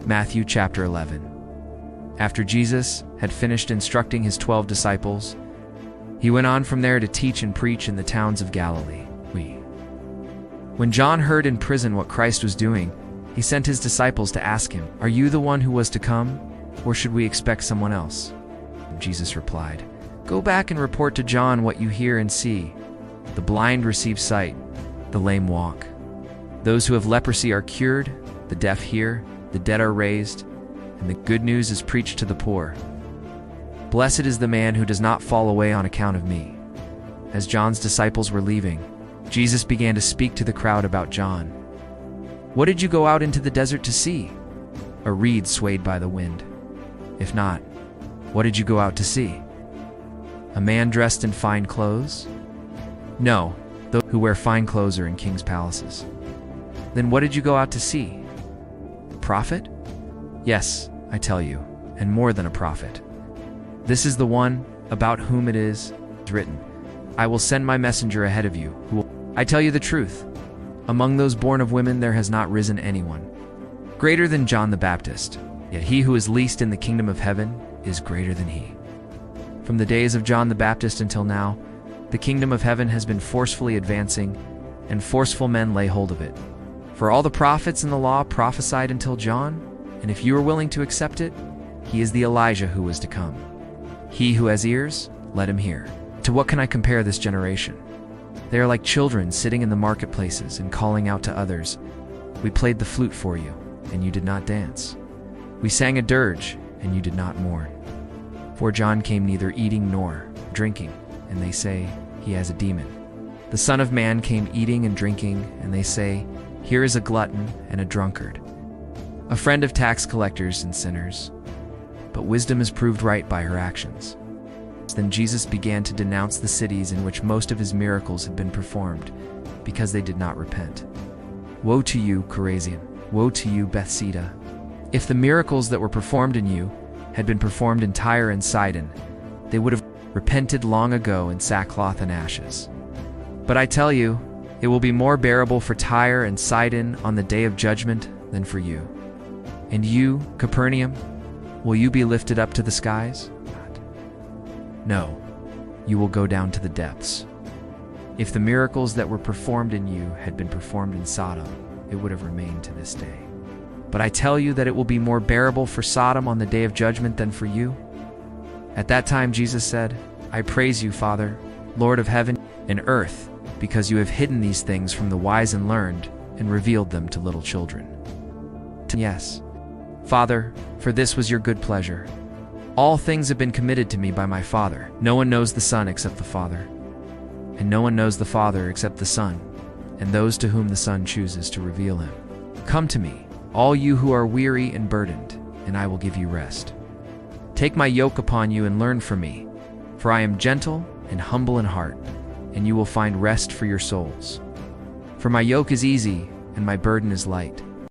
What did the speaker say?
Matthew chapter 11. After Jesus had finished instructing his 12 disciples, he went on from there to teach and preach in the towns of Galilee. When John heard in prison what Christ was doing, he sent his disciples to ask him, "Are you the one who was to come, or should we expect someone else?" Jesus replied, "Go back and report to John what you hear and see. The blind receive sight, the lame walk. Those who have leprosy are cured, the deaf hear, the dead are raised, and the good news is preached to the poor. Blessed is the man who does not fall away on account of me." As John's disciples were leaving, Jesus began to speak to the crowd about John. "What did you go out into the desert to see? A reed swayed by the wind? If not, what did you go out to see? A man dressed in fine clothes? No, those who wear fine clothes are in king's palaces. Then what did you go out to see? A prophet? Yes, I tell you, and more than a prophet. This is the one about whom it is written, 'I will send my messenger ahead of you, who will..." I tell you the truth, among those born of women there has not risen anyone greater than John the Baptist, yet he who is least in the kingdom of heaven is greater than he. From the days of John the Baptist until now, the kingdom of heaven has been forcefully advancing, and forceful men lay hold of it. For all the prophets and the law prophesied until John, and if you are willing to accept it, he is the Elijah who was to come. He who has ears, let him hear. To what can I compare this generation? They are like children sitting in the marketplaces and calling out to others, "We played the flute for you, and you did not dance. We sang a dirge, and you did not mourn." For John came neither eating nor drinking, and they say, "He has a demon." The Son of Man came eating and drinking, and they say, "Here is a glutton and a drunkard, a friend of tax collectors and sinners." But wisdom is proved right by her actions. Then Jesus began to denounce the cities in which most of his miracles had been performed, because they did not repent. "Woe to you, Chorazin! Woe to you, Bethsaida! If the miracles that were performed in you had been performed in Tyre and Sidon, they would have repented long ago in sackcloth and ashes. But I tell you, it will be more bearable for Tyre and Sidon on the day of judgment than for you. And you, Capernaum, will you be lifted up to the skies? No, you will go down to the depths. If the miracles that were performed in you had been performed in Sodom, it would have remained to this day. But I tell you that it will be more bearable for Sodom on the day of judgment than for you." At that time Jesus said, "I praise you, Father, Lord of heaven and earth, because you have hidden these things from the wise and learned and revealed them to little children. Yes, Father, for this was your good pleasure. All things have been committed to me by my Father. No one knows the Son except the Father, and no one knows the Father except the Son, and those to whom the Son chooses to reveal him. Come to me, all you who are weary and burdened, and I will give you rest. Take my yoke upon you and learn from me, for I am gentle and humble in heart, and you will find rest for your souls. For my yoke is easy and my burden is light."